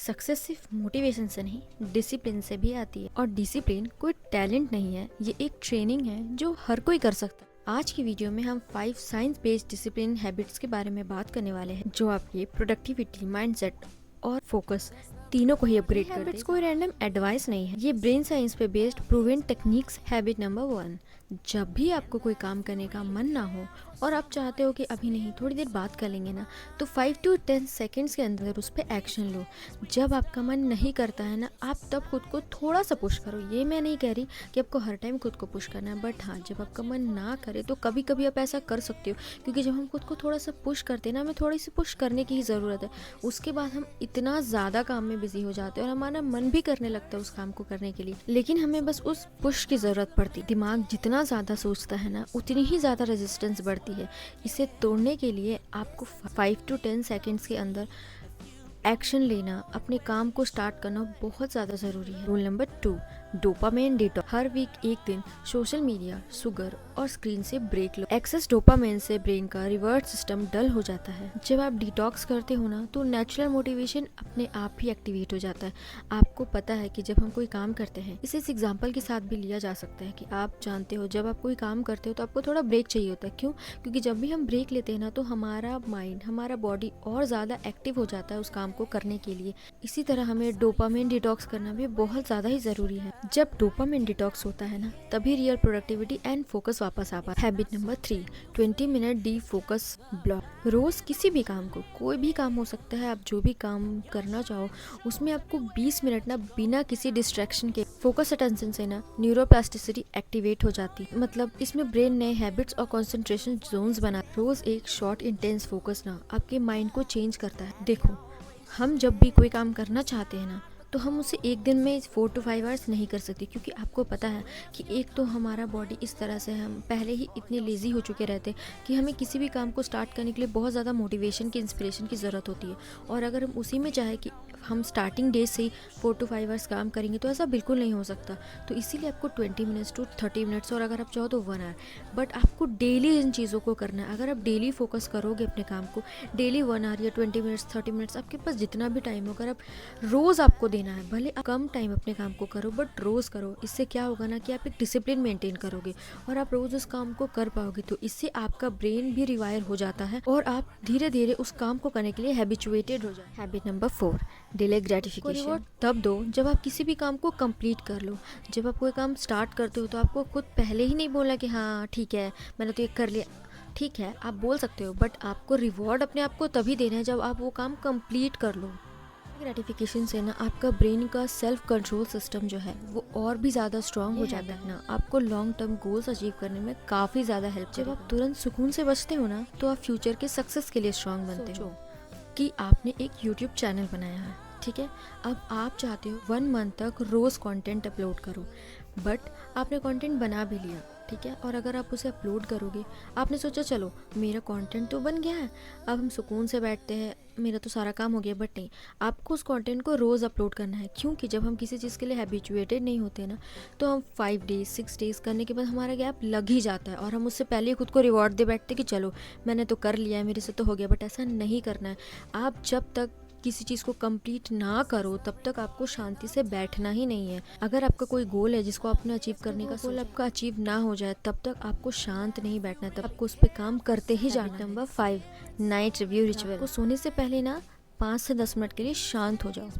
Success सिर्फ motivation से नहीं, डिसिप्लिन से भी आती है। और डिसिप्लिन कोई टैलेंट नहीं है, ये एक ट्रेनिंग है जो हर कोई कर सकता है। आज की वीडियो में हम 5 साइंस बेस्ड डिसिप्लिन हैबिट्स के बारे में बात करने वाले हैं जो आपकी प्रोडक्टिविटी, माइंडसेट और फोकस तीनों को ही अपग्रेड कर देगा। कोई रैंडम एडवाइस नहीं है, ये ब्रेन साइंस पे based proven techniques. Habit number 1, जब भी आपको कोई काम करने का मन ना हो और आप चाहते हो कि अभी नहीं, थोड़ी देर बात कर लेंगे ना, तो 5 to 10 सेकेंड्स के अंदर उस पर एक्शन लो। जब आपका मन नहीं करता है ना, आप तब खुद को थोड़ा सा पुश करो। ये मैं नहीं कह रही कि आपको हर टाइम खुद को पुश करना है, बट हाँ, जब आपका मन ना करे तो कभी कभी आप ऐसा कर सकते हो, क्योंकि जब हम खुद को थोड़ा सा पुश करते हैं ना, हमें थोड़ी सी पुश करने की ही ज़रूरत है। उसके बाद हम इतना ज़्यादा काम में बिजी हो जाते हैं और हमारा मन भी करने लगता है उस काम को करने के लिए, लेकिन हमें बस उस पुश की ज़रूरत पड़ती। दिमाग जितना ज़्यादा सोचता है ना, उतनी ही ज़्यादा रेजिस्टेंस बढ़ती है। इसे तोड़ने के लिए आपको 5 to 10 सेकेंड्स के अंदर एक्शन लेना, अपने काम को स्टार्ट करना बहुत ज़्यादा ज़रूरी है। Rule number 2, dopamine detox. हर वीक एक दिन सोशल मीडिया, शुगर और स्क्रीन से ब्रेक लो। एक्सेस डोपामाइन से ब्रेन का रिवर्ट सिस्टम डल हो जाता है। जब आप डिटॉक्स करते हो ना, तो नेचुरल मोटिवेशन अपने आप ही एक्टिवेट हो जाता है। आपको पता है कि जब हम कोई काम करते हैं, इसे इस एग्जाम्पल के साथ भी लिया जा सकता है कि आप जानते हो जब आप कोई काम करते हो तो आपको थोड़ा ब्रेक चाहिए होता है। क्यों? क्योंकि जब भी हम ब्रेक लेते हैं ना, तो हमारा माइंड, हमारा बॉडी और ज़्यादा एक्टिव हो जाता है उस काम को करने के लिए। इसी तरह हमें डोपामाइन डिटॉक्स करना भी बहुत ज़्यादा ही ज़रूरी है। जब डोपामाइन डिटॉक्स होता है ना, तभी रियल प्रोडक्टिविटी एंड फोकस वापस आ पाता है। Habit number 3, 20 minute deep focus block. रोज किसी भी काम को, कोई भी काम हो सकता है, आप जो भी काम करना चाहो उसमें आपको 20 मिनट ना बिना किसी डिस्ट्रैक्शन के फोकस अटेंशन से ना न्यूरोप्लास्टिसिटी एक्टिवेट हो जाती है। मतलब इसमें ब्रेन नए हैबिट्स और कंसंट्रेशन जोन्स बना। रोज एक शॉर्ट इंटेंस फोकस ना आपके माइंड को चेंज करता है। देखो, हम जब भी कोई काम करना चाहते हैं ना, तो हम उसे एक दिन में 4 to 5 आवर्स नहीं कर सकते, क्योंकि आपको पता है कि एक तो हमारा बॉडी इस तरह से, हम पहले ही इतने लेज़ी हो चुके रहते कि हमें किसी भी काम को स्टार्ट करने के लिए बहुत ज़्यादा मोटिवेशन की, इंस्पिरेशन की ज़रूरत होती है। और अगर हम उसी में चाहे कि हम स्टार्टिंग डे से ही 4 to 5 आवर्स काम करेंगे, तो ऐसा बिल्कुल नहीं हो सकता। तो इसीलिए आपको 20 मिनट्स to 30 मिनट्स, और अगर आप चाहो तो 1 आवर, बट आपको डेली इन चीज़ों को करना है। अगर आप डेली फोकस करोगे अपने काम को, डेली 1 आवर या 20 मिनट्स, 30 मिनट्स, आपके पास जितना भी टाइम हो, अगर आप रोज़ आपको देना है, भले आप कम टाइम अपने काम को करो, बट रोज़ करो। इससे क्या होगा ना कि आप एक डिसिप्लिन मेंटेन करोगे और आप रोज़ उस काम को कर पाओगे। तो इससे आपका ब्रेन भी रिवायर हो जाता है और आप धीरे धीरे उस काम को करने के लिए हैबिचुएटेड हो जाए। हैबिट नंबर 4, डिले ग्रेटिफिकेशन तब दो जब आप किसी भी काम को कंप्लीट कर लो। जब आप कोई काम स्टार्ट करते हो तो आपको खुद पहले ही नहीं बोला कि हाँ ठीक है, मैंने तो ये कर लिया। ठीक है, आप बोल सकते हो, बट आपको रिवॉर्ड अपने आप को तभी देना है जब आप वो काम कंप्लीट कर लो। ग्रेटिफिकेशन से ना आपका ब्रेन का सेल्फ कंट्रोल सिस्टम जो है वो और भी ज़्यादा स्ट्रांग हो जाता है ना, आपको लॉन्ग टर्म गोल्स अचीव करने में काफ़ी ज़्यादा हेल्प। जब आप तुरंत सुकून से बचते हो ना, तो आप फ्यूचर के सक्सेस के लिए स्ट्रांग बनते हो। कि आपने एक यूट्यूब चैनल बनाया है, ठीक है, अब आप चाहते हो 1 मंथ तक रोज़ कंटेंट अपलोड करो, बट आपने कंटेंट बना भी लिया, ठीक है, और अगर आप उसे अपलोड करोगे, आपने सोचा चलो मेरा कंटेंट तो बन गया है, अब हम सुकून से बैठते हैं, मेरा तो सारा काम हो गया, बट नहीं, आपको उस कंटेंट को रोज़ अपलोड करना है। क्योंकि जब हम किसी चीज़ के लिए हैबिचुएटेड नहीं होते ना, तो हम 5 डेज 6 डेज़ करने के बाद हमारा गैप लग ही जाता है और हम उससे पहले ही खुद को रिवॉर्ड दे बैठते कि चलो मैंने तो कर लिया है, मेरे से तो हो गया। बट ऐसा नहीं करना है। आप जब तक किसी चीज़ को कंप्लीट ना करो, तब तक आपको शांति से बैठना ही नहीं है। अगर आपका कोई गोल है जिसको आपने अचीव करने का, गोल आपका अचीव ना हो जाए, तब तक आपको शांत नहीं बैठना है, तब आपको उस पर काम करते ही जाना। Number 5, night review ritual. को सोने से पहले ना 5 से 10 मिनट के लिए शांत हो जाओ,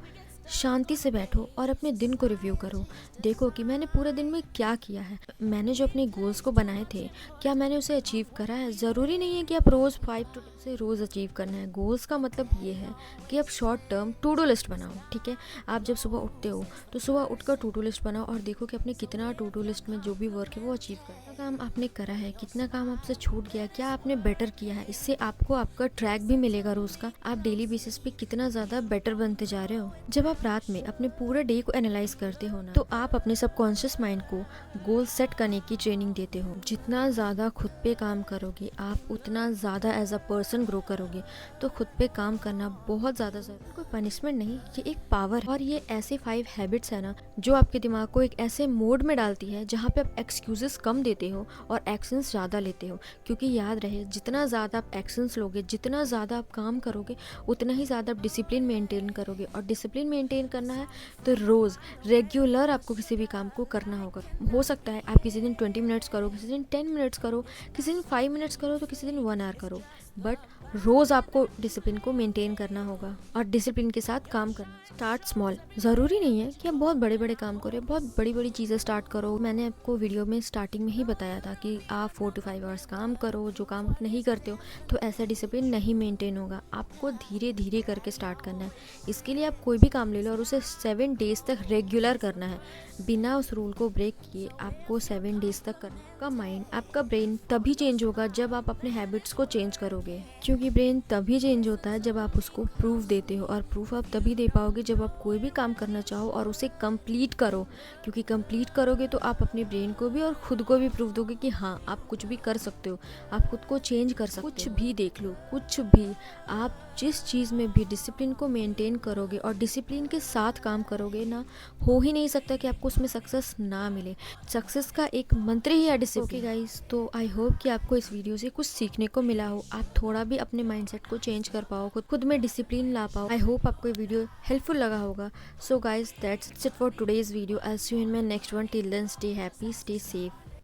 शांति से बैठो और अपने दिन को रिव्यू करो। देखो कि मैंने पूरे दिन में क्या किया है, मैंने जो अपने गोल्स को बनाए थे, क्या मैंने उसे अचीव करा है। ज़रूरी नहीं है कि आप रोज़ 5 to 10 से रोज़ अचीव करना है। गोल्स का मतलब ये है कि आप short term to do list बनाओ, ठीक है। आप जब सुबह उठते हो तो सुबह उठकर टू डू लिस्ट बनाओ और देखो कि आपने कितना टू डू लिस्ट में जो भी वर्क है वो अचीव करा, काम आपने करा है, कितना काम आपसे छूट गया, क्या आपने बेटर किया है। इससे आपको आपका ट्रैक भी मिलेगा रोज़ का, आप डेली बेसिस पे कितना ज़्यादा बेटर बनते जा रहे हो। जब आप आप रात में अपने पूरे डे को एनालाइज करते हो ना, तो आप अपने सबकॉन्शियस माइंड को गोल सेट करने की ट्रेनिंग देते हो। जितना ज़्यादा खुद पे काम करोगे आप, उतना ज़्यादा एज अ पर्सन ग्रो करोगे। तो खुद पे काम करना बहुत ज़्यादा ज़रूरी, कोई पनिशमेंट नहीं, ये एक पावर है। और ये ऐसे 5 हैबिट्स है ना जो आपके दिमाग को एक ऐसे मोड में डालती है जहाँ पे आप एक्सक्यूजेस कम देते हो और एक्शंस ज़्यादा लेते हो। क्योंकि याद रहे, जितना ज़्यादा आप एक्शंस लोगे, जितना ज़्यादा आप काम करोगे, उतना ही ज़्यादा आप डिसिप्लिन मेंटेन करोगे। और डिसिप्लिन मेंटेन करना है तो रोज़ रेगुलर आपको किसी भी काम को करना होगा। हो सकता है आप किसी दिन 20 मिनट्स करो, किसी दिन 10 मिनट्स करो, किसी दिन 5 मिनट्स करो, तो किसी दिन 1 आवर करो, बट रोज़ आपको डिसिप्लिन को मेंटेन करना होगा और डिसिप्लिन के साथ काम करना। स्टार्ट स्मॉल, ज़रूरी नहीं है कि आप बहुत बड़े बड़े काम करो, बहुत बड़ी बड़ी चीज़ें स्टार्ट करो। मैंने आपको वीडियो में स्टार्टिंग में ही बताया था कि आप 4 to 5 आवर्स काम करो। जो काम आप नहीं करते हो तो ऐसा डिसिप्लिन नहीं मेंटेन होगा। आपको धीरे धीरे करके स्टार्ट करना है। इसके लिए आप कोई भी काम ले लो और उसे 7 डेज तक रेगुलर करना है, बिना उस रूल को ब्रेक किए। आपको 7 डेज तक करना है। आपका माइंड, आपका ब्रेन तभी चेंज होगा जब आप अपने हैबिट्स को चेंज करोगे, क्योंकि ब्रेन तभी चेंज होता है जब आप उसको प्रूफ देते हो। और प्रूफ आप तभी दे पाओगे जब आप कोई भी काम करना चाहो और उसे कंप्लीट करो। क्योंकि कंप्लीट करोगे तो आप अपने ब्रेन को भी और खुद को भी प्रूफ दोगे कि हाँ, आप कुछ भी कर सकते हो, आप खुद को चेंज कर सकते हो। कुछ भी देख लो, कुछ भी, आप जिस चीज़ में भी डिसिप्लिन को मेंटेन करोगे और डिसिप्लिन के साथ काम करोगे ना, हो ही नहीं सकता कि आपको उसमें सक्सेस ना मिले। सक्सेस का एक मंत्र ही है डिसिप्लिन। ओके गाइस, तो आई होप कि आपको इस वीडियो से कुछ सीखने को मिला हो, आप थोड़ा भी अपने माइंडसेट को चेंज कर पाओ, खुद में डिसिप्लिन ला पाओ। आई होप आपको ये वीडियो हेल्पफुल लगा होगा। So guys, that's it for today's video. I see you in my next one. Till then, stay happy, stay safe.